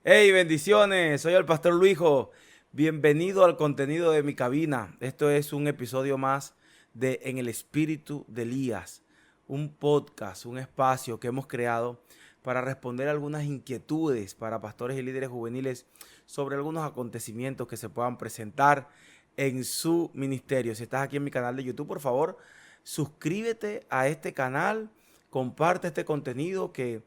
Hey, bendiciones, soy el Pastor Luijo. Bienvenido al contenido de mi cabina. Esto es un episodio más de En el Espíritu de Elías, un podcast, un espacio que hemos creado para responder algunas inquietudes para pastores y líderes juveniles sobre algunos acontecimientos que se puedan presentar en su ministerio. Si estás aquí en mi canal de YouTube, por favor, suscríbete a este canal, comparte este contenido que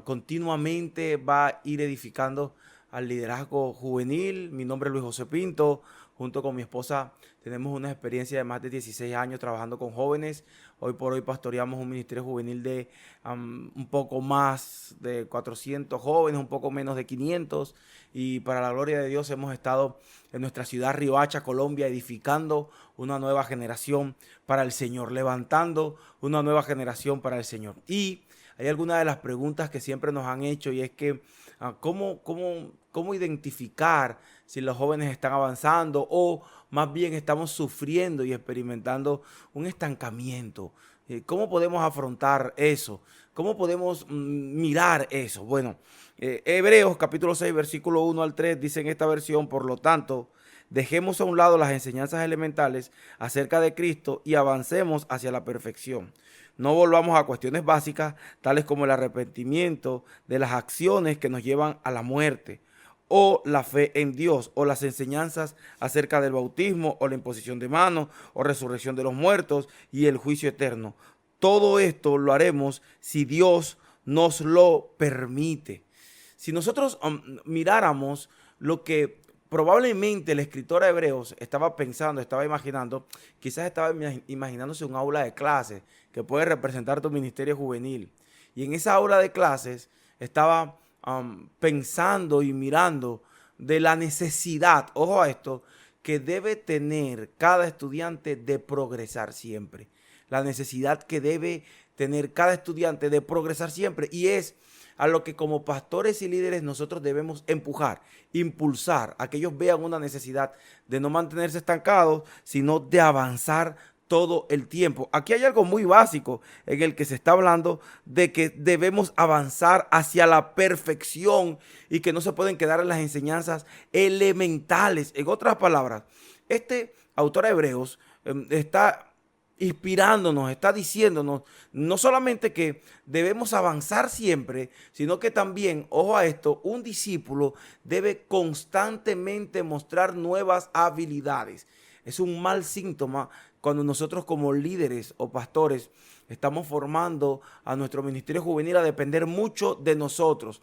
continuamente va a ir edificando al liderazgo juvenil. Mi nombre es Luis José Pinto. Junto con mi esposa tenemos una experiencia de más de 16 años trabajando con jóvenes. Hoy por hoy pastoreamos un ministerio juvenil de un poco más de 400 jóvenes, un poco menos de 500. Y para la gloria de Dios hemos estado en nuestra ciudad Riohacha, Colombia, edificando una nueva generación para el Señor, levantando una nueva generación para el Señor. Y hay algunas de las preguntas que siempre nos han hecho y es que ¿cómo identificar si los jóvenes están avanzando o más bien estamos sufriendo y experimentando un estancamiento? ¿Cómo podemos afrontar eso? ¿Cómo podemos mirar eso? Bueno, Hebreos capítulo 6, versículo 1 al 3 dice en esta versión: por lo tanto, dejemos a un lado las enseñanzas elementales acerca de Cristo y avancemos hacia la perfección. No volvamos a cuestiones básicas, tales como el arrepentimiento de las acciones que nos llevan a la muerte, o la fe en Dios, o las enseñanzas acerca del bautismo, o la imposición de manos, o resurrección de los muertos y el juicio eterno. Todo esto lo haremos si Dios nos lo permite. Si nosotros miráramos lo que probablemente el escritor de Hebreos estaba pensando, estaba imaginando, quizás estaba imaginándose un aula de clases que puede representar tu ministerio juvenil. Y en esa aula de clases estaba pensando y mirando de la necesidad, ojo a esto, que debe tener cada estudiante de progresar siempre. La necesidad que debe tener cada estudiante de progresar siempre. Y es a lo que como pastores y líderes nosotros debemos empujar, impulsar a que ellos vean una necesidad de no mantenerse estancados, sino de avanzar todo el tiempo. Aquí hay algo muy básico en el que se está hablando de que debemos avanzar hacia la perfección y que no se pueden quedar en las enseñanzas elementales. En otras palabras, este autor de Hebreos está inspirándonos, está diciéndonos no solamente que debemos avanzar siempre, sino que también, ojo a esto, un discípulo debe constantemente mostrar nuevas habilidades. Es un mal síntoma cuando nosotros como líderes o pastores estamos formando a nuestro ministerio juvenil a depender mucho de nosotros.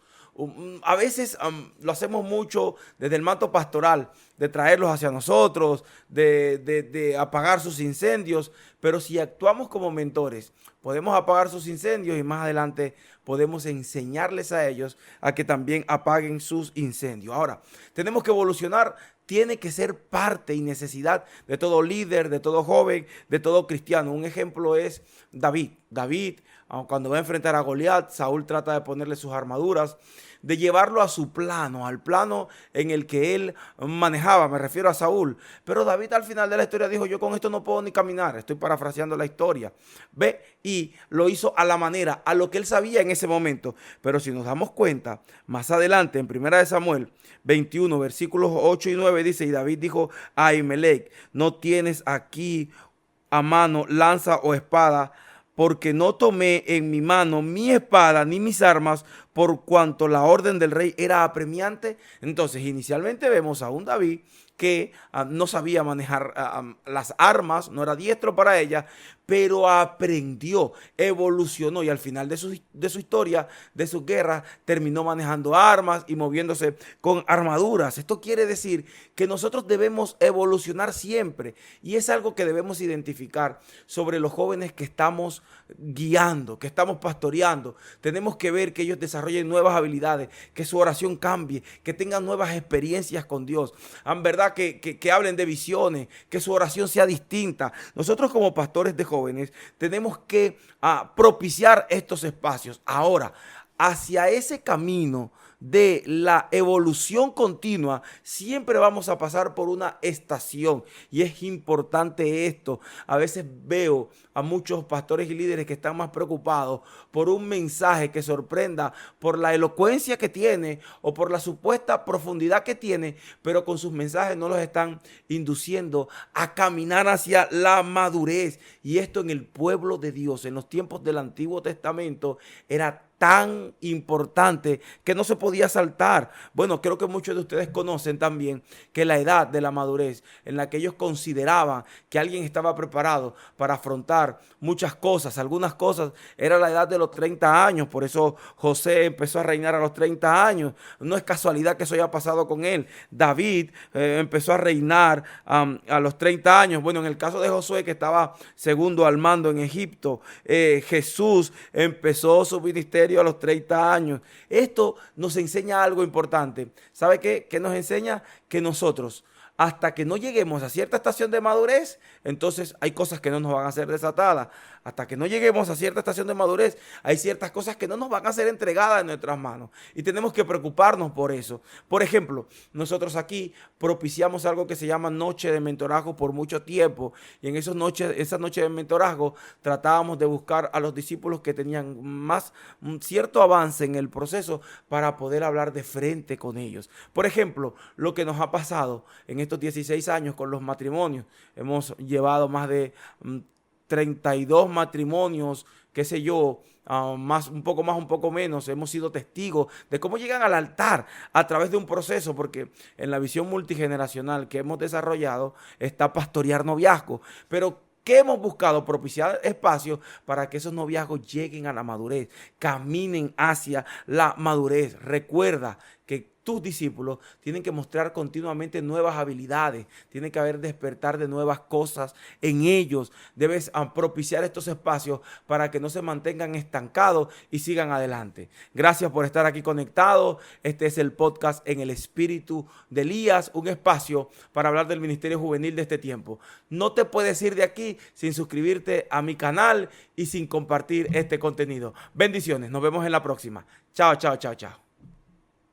A veces lo hacemos mucho desde el manto pastoral, de traerlos hacia nosotros, de apagar sus incendios, pero si actuamos como mentores, podemos apagar sus incendios y más adelante podemos enseñarles a ellos a que también apaguen sus incendios. Ahora, tenemos que evolucionar, tiene que ser parte y necesidad de todo líder, de todo joven, de todo cristiano. Un ejemplo es David. David, cuando va a enfrentar a Goliat, Saúl trata de ponerle sus armaduras, de llevarlo a su plano, al plano en el que él manejaba, me refiero a Saúl. Pero David al final de la historia dijo: yo con esto no puedo ni caminar. Estoy parafraseando la historia. Ve, y lo hizo a la manera, a lo que él sabía en ese momento. Pero si nos damos cuenta, más adelante en 1 Samuel 21, versículos 8 y 9 dice: y David dijo a Ahimelech: no tienes aquí a mano lanza o espada, porque no tomé en mi mano mi espada ni mis armas, por cuanto la orden del rey era apremiante. Entonces, inicialmente vemos a un David que no sabía manejar las armas, no era diestro para ellas, pero aprendió, evolucionó y al final de su historia, de su guerra, terminó manejando armas y moviéndose con armaduras. Esto quiere decir que nosotros debemos evolucionar siempre y es algo que debemos identificar sobre los jóvenes que estamos guiando, que estamos pastoreando. Tenemos que ver que ellos desarrollen nuevas habilidades, que su oración cambie, que tengan nuevas experiencias con Dios. En verdad que hablen de visiones, que su oración sea distinta. Nosotros como pastores de jóvenes tenemos que propiciar estos espacios. Ahora, hacia ese camino de la evolución continua, siempre vamos a pasar por una estación. Y es importante esto. A veces veo a muchos pastores y líderes que están más preocupados por un mensaje que sorprenda, por la elocuencia que tiene o por la supuesta profundidad que tiene, pero con sus mensajes no los están induciendo a caminar hacia la madurez. Y esto en el pueblo de Dios, en los tiempos del Antiguo Testamento, era tan importante que no se podía saltar. Bueno, creo que muchos de ustedes conocen también que la edad de la madurez en la que ellos consideraban que alguien estaba preparado para afrontar muchas cosas, algunas cosas, era la edad de los 30 años. Por eso José empezó a reinar a los 30 años. No es casualidad que eso haya pasado con él. David empezó a reinar a los 30 años. Bueno, en el caso de Josué, que estaba segundo al mando en Egipto, Jesús empezó su ministerio a los 30 años. Esto nos enseña algo importante. ¿Sabe qué? ¿Qué nos enseña? Que nosotros, hasta que no lleguemos a cierta estación de madurez, entonces hay cosas que no nos van a ser desatadas. Hasta que no lleguemos a cierta estación de madurez, hay ciertas cosas que no nos van a ser entregadas en nuestras manos. Y tenemos que preocuparnos por eso. Por ejemplo, nosotros aquí propiciamos algo que se llama Noche de Mentorazgo por mucho tiempo. Y en esa noche de mentorazgo tratábamos de buscar a los discípulos que tenían más un cierto avance en el proceso para poder hablar de frente con ellos. Por ejemplo, lo que nos ha pasado en estos 16 años con los matrimonios. Hemos llevado más de 32 matrimonios, qué sé yo, un poco más, un poco menos. Hemos sido testigos de cómo llegan al altar a través de un proceso, porque en la visión multigeneracional que hemos desarrollado está pastorear noviazgo. Pero ¿qué hemos buscado? Propiciar espacios para que esos noviazgos lleguen a la madurez, caminen hacia la madurez. Recuerda que tus discípulos tienen que mostrar continuamente nuevas habilidades, tiene que haber despertar de nuevas cosas en ellos. Debes propiciar estos espacios para que no se mantengan estancados y sigan adelante. Gracias por estar aquí conectados. Este es el podcast En el Espíritu de Elías, un espacio para hablar del ministerio juvenil de este tiempo. No te puedes ir de aquí sin suscribirte a mi canal y sin compartir este contenido. Bendiciones, nos vemos en la próxima. Chao, chao, chao, chao.